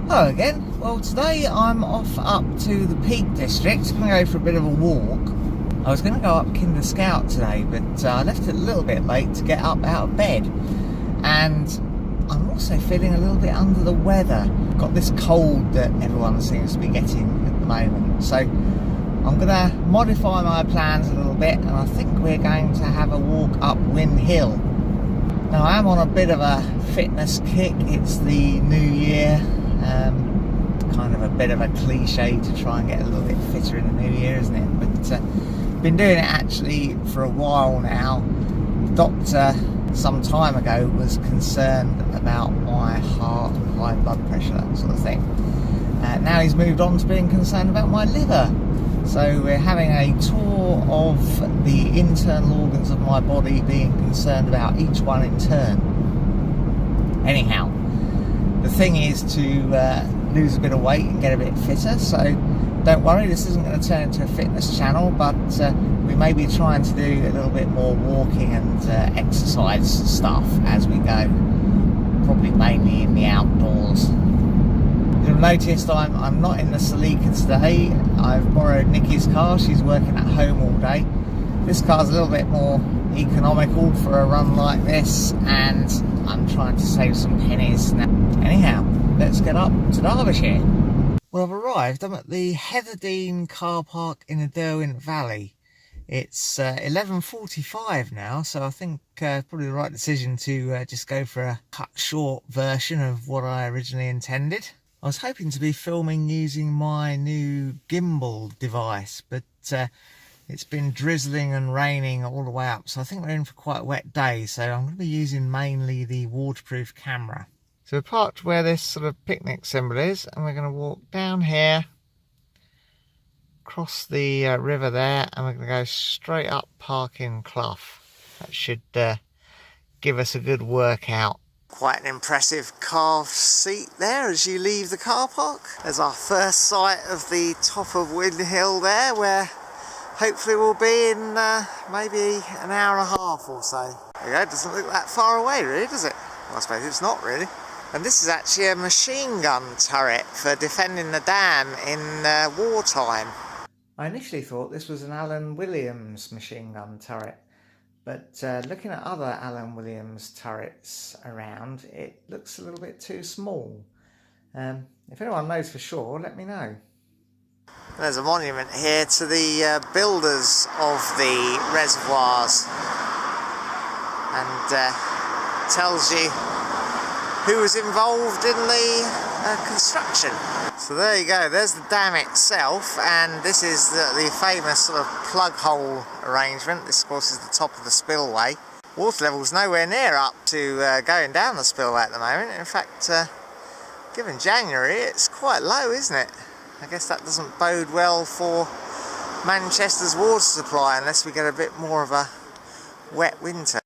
Hello again. Well, today I'm off up to the Peak District. I'm going to go for a bit of a walk. I was going to go up Kinder Scout today, but I left it a little bit late to get up out of bed. And I'm also feeling a little bit under the weather. Got this cold that everyone seems to be getting at the moment. So I'm going to modify my plans a little bit, and I think we're going to have a walk up Wynn Hill. Now, I am on a bit of a fitness kick. It's the new year. Kind of a bit of a cliche to try and get a little bit fitter in the new year, isn't it? But been doing it actually for a while now. The doctor some time ago was concerned about my heart and high blood pressure, that sort of thing. Now he's moved on to being concerned about my liver. So we're having a tour of the internal organs of my body, being concerned about each one in turn. Anyhow, the thing is to lose a bit of weight and get a bit fitter, so don't worry, this isn't going to turn into a fitness channel, but we may be trying to do a little bit more walking and exercise stuff as we go, probably mainly in the outdoors. You'll have noticed I'm not in the Ttxela today. I've borrowed Nikki's car. She's working at home all day. This car's a little bit more economical for a run like this, and I'm trying to save some pennies now. Anyhow, let's get up to Derbyshire. Well, I've arrived. I'm at the Heatherdean car park in the Derwent Valley. It's 11:45 now, so I think probably the right decision to just go for a cut short version of what I originally intended. I was hoping to be filming using my new gimbal device, but it's been drizzling and raining all the way up, so I think we're in for quite a wet day, so I'm going to be using mainly the waterproof camera. So we're parked where this sort of picnic symbol is, and we're going to walk down here, cross the river there, and we're going to go straight up Parkin Clough. That should give us a good workout. Quite an impressive carved seat there as you leave the car park. There's our first sight of the top of Wynn Hill there, where hopefully we'll be in maybe an hour and a half or so. There you go, it doesn't look that far away really, does it? Well, I suppose it's not really. And this is actually a machine gun turret for defending the dam in wartime. I initially thought this was an Alan Williams machine gun turret, but looking at other Alan Williams turrets around, it looks a little bit too small. If anyone knows for sure, let me know. There's a monument here to the builders of the reservoirs, and tells you who was involved in the construction. So there you go, there's the dam itself, and this is the famous sort of plug hole arrangement. This of course is the top of the spillway. Water level's nowhere near up to going down the spillway at the moment. In fact, given January, it's quite low, isn't it? I guess that doesn't bode well for Manchester's water supply unless we get a bit more of a wet winter.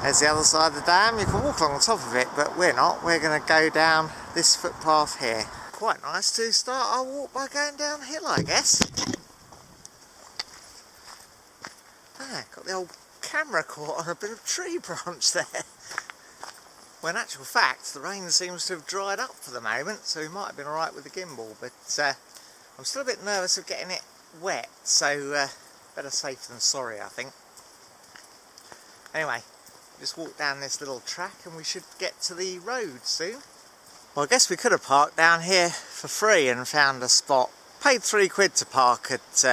There's the other side of the dam. You can walk along the top of it, but we're not. We're going to go down this footpath here. Quite nice to start our walk by going downhill, I guess. Got the old camera caught on a bit of tree branch there. Well, in actual fact, the rain seems to have dried up for the moment, so we might have been alright with the gimbal, but I'm still a bit nervous of getting it wet, so better safe than sorry, I think. Anyway, just walk down this little track and we should get to the road soon. Well, I guess we could have parked down here for free and found a spot. Paid £3 to park at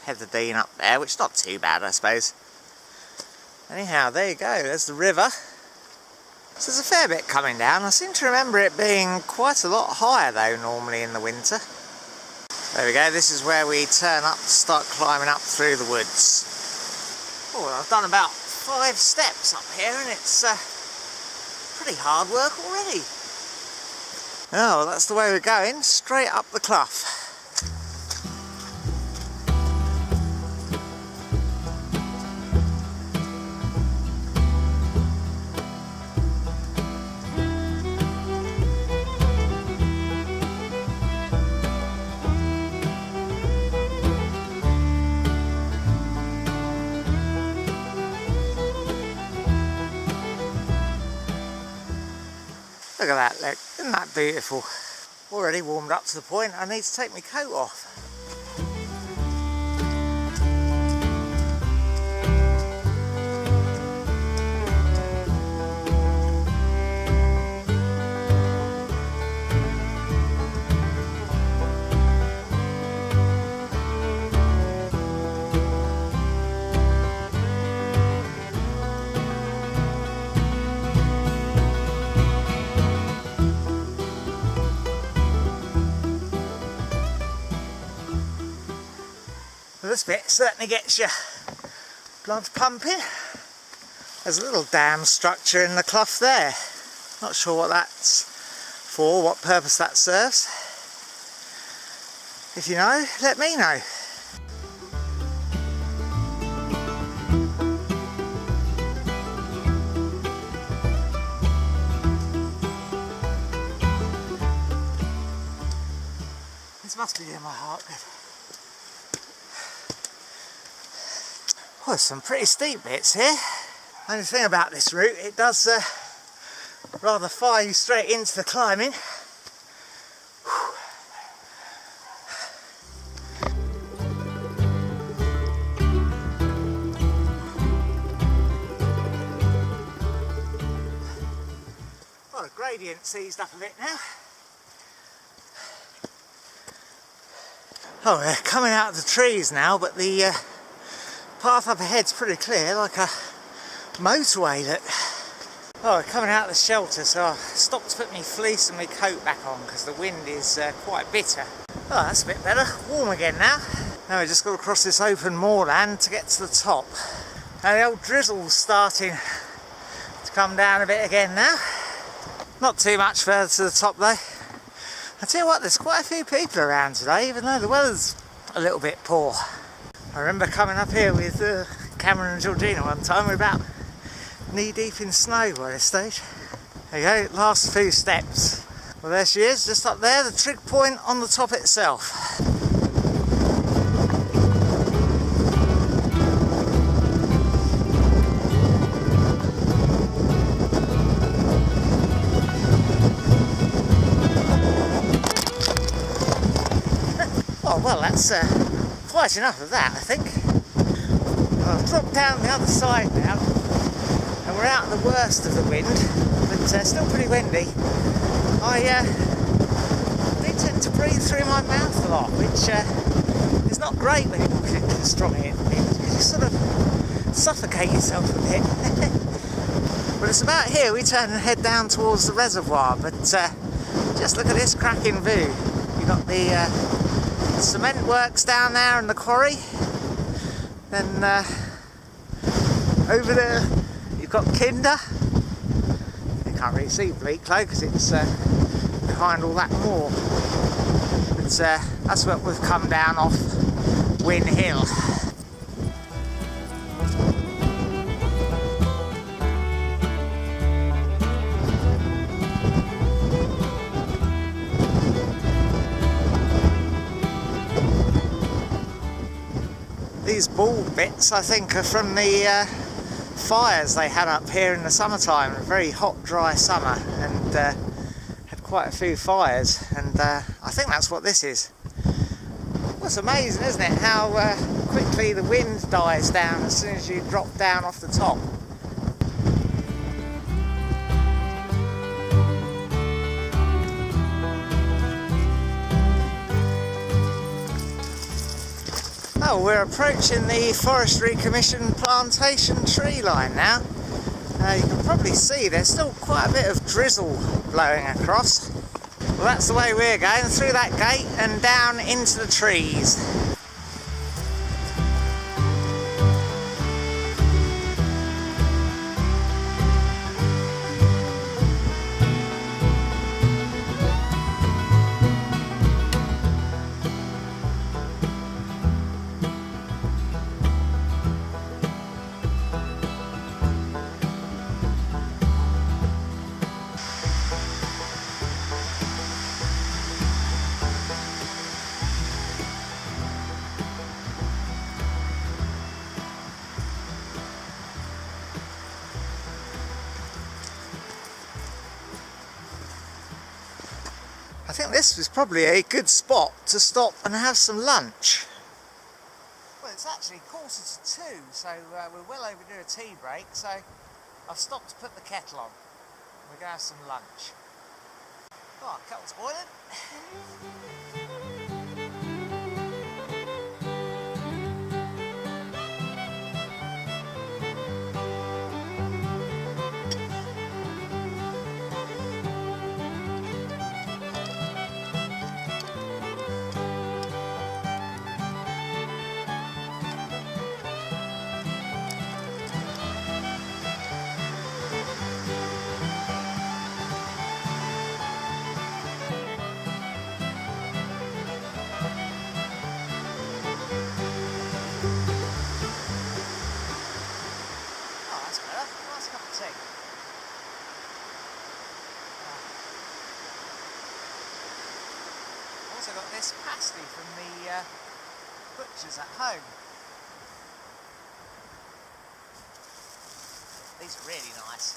Heatherdean up there, which is not too bad, I suppose. Anyhow, there you go, there's the river. So there's a fair bit coming down. I seem to remember it being quite a lot higher though, normally in the winter. There we go, this is where we turn up to start climbing up through the woods. Oh, I've done about 5 steps up here and it's pretty hard work already. Oh, well, that's the way we're going, straight up the clough. Look at that, look, isn't that beautiful? Already warmed up to the point I need to take my coat off. This bit certainly gets your blood pumping. There's a little dam structure in the clough there. Not sure what that's for, what purpose that serves. If you know, let me know. This must be near my heart. Well, there's some pretty steep bits here. Only thing about this route, it does rather fire you straight into the climbing. Well, the gradient's eased up a bit now. Oh, we're coming out of the trees now, but the path up ahead's pretty clear, like a motorway. Look. Oh, we're coming out of the shelter, so I stopped to put my fleece and my coat back on because the wind is quite bitter. Oh, that's a bit better. Warm again now. Now we just got to cross this open moorland to get to the top. Now the old drizzle's starting to come down a bit again now. Not too much further to the top though. I tell you what, there's quite a few people around today, even though the weather's a little bit poor. I remember coming up here with Cameron and Georgina one time. We were about knee deep in snow by this stage. There you go, last few steps. Well, there she is, just up there, the trig point on the top itself. Oh, well, that's quite enough of that, I think. I've dropped down the other side now, and we're out of the worst of the wind, but still pretty windy. I do tend to breathe through my mouth a lot, which is not great when you're walking into the strong wind, because you sort of suffocate yourself a bit. But it's about here we turn and head down towards the reservoir, but just look at this cracking view. You've got the cement works down there and the quarry. Then over there you've got Kinder. You can't really see Bleaklow because it's behind all that moor. But that's what we've come down off Win Hill. These bald bits, I think, are from the fires they had up here in the summertime. A very hot, dry summer, and had quite a few fires, and I think that's what this is. Well, it's amazing, isn't it, how quickly the wind dies down as soon as you drop down off the top. Oh, we're approaching the Forestry Commission plantation tree line now. You can probably see there's still quite a bit of drizzle blowing across. Well, that's the way we're going, through that gate and down into the trees. I think this was probably a good spot to stop and have some lunch. Well, it's actually 1:45, so we're well overdue a tea break, so I've stopped to put the kettle on. We're going to have some lunch. Oh, kettle's boiling. Also got this pasty from the butchers at home. These are really nice.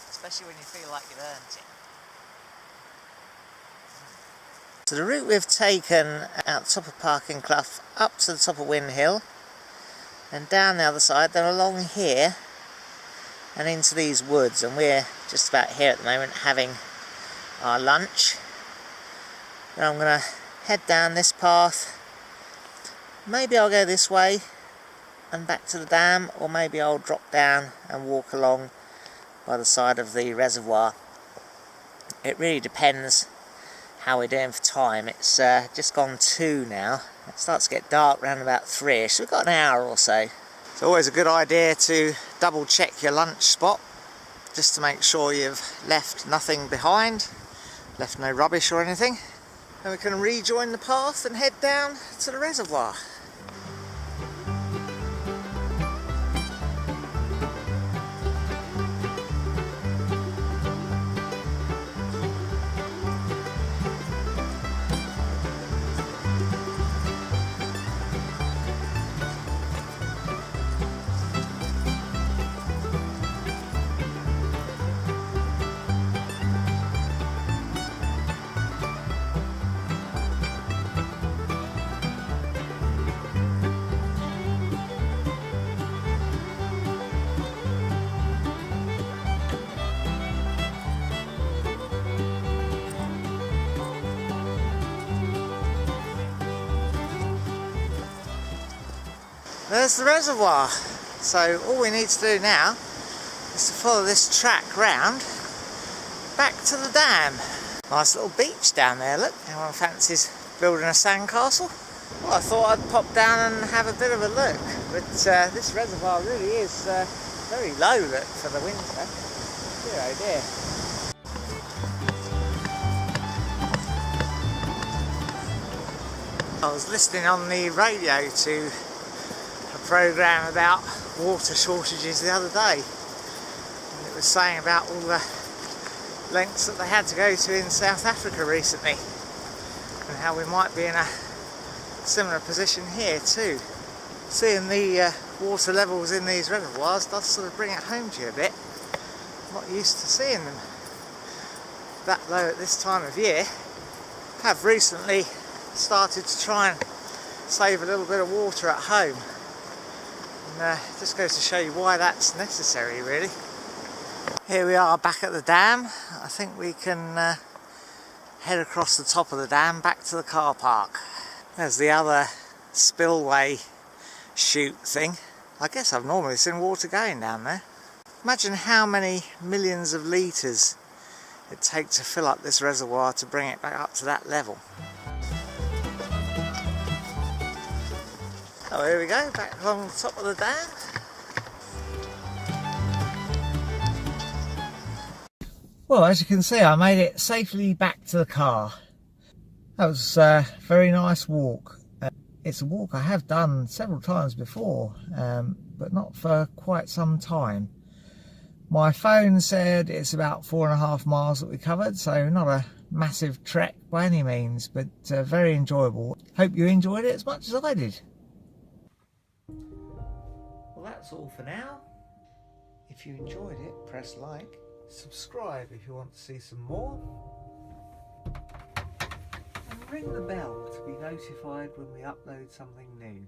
Especially when you feel like you've earned it. So the route we've taken out the top of Parking Clough up to the top of Wyn Hill and down the other side, then along here and into these woods, and we're just about here at the moment having our lunch. Now I'm going to head down this path. Maybe I'll go this way and back to the dam, or maybe I'll drop down and walk along by the side of the reservoir. It really depends how we're doing for time. It's just gone 2 now. It starts to get dark around about 3ish, so we've got an hour or so. It's always a good idea to double check your lunch spot, just to make sure you've left nothing behind, left no rubbish or anything. Then we can rejoin the path and head down to the reservoir. There's the reservoir, so all we need to do now is to follow this track round back to the dam. Nice little beach down there, look. Anyone fancies building a sandcastle? Well, I thought I'd pop down and have a bit of a look, but this reservoir really is very low, look, for the winter. Dear oh dear. I was listening on the radio to programme about water shortages the other day, and it was saying about all the lengths that they had to go to in South Africa recently, and how we might be in a similar position here too. Seeing the water levels in these reservoirs does sort of bring it home to you a bit. I'm not used to seeing them that low at this time of year. Have recently started to try and save a little bit of water at home. Just goes to show you why that's necessary, really. Here we are back at the dam. I think we can head across the top of the dam back to the car park. There's the other spillway chute thing. I guess I've normally seen water going down there. Imagine how many millions of litres it takes to fill up this reservoir to bring it back up to that level. Oh, here we go, back along the top of the dam. Well, as you can see, I made it safely back to the car. That was a very nice walk. It's a walk I have done several times before, but not for quite some time. My phone said it's about 4.5 miles that we covered, so not a massive trek by any means, but very enjoyable. Hope you enjoyed it as much as I did. Well, that's all for now. If you enjoyed it, press like, subscribe if you want to see some more, and ring the bell to be notified when we upload something new.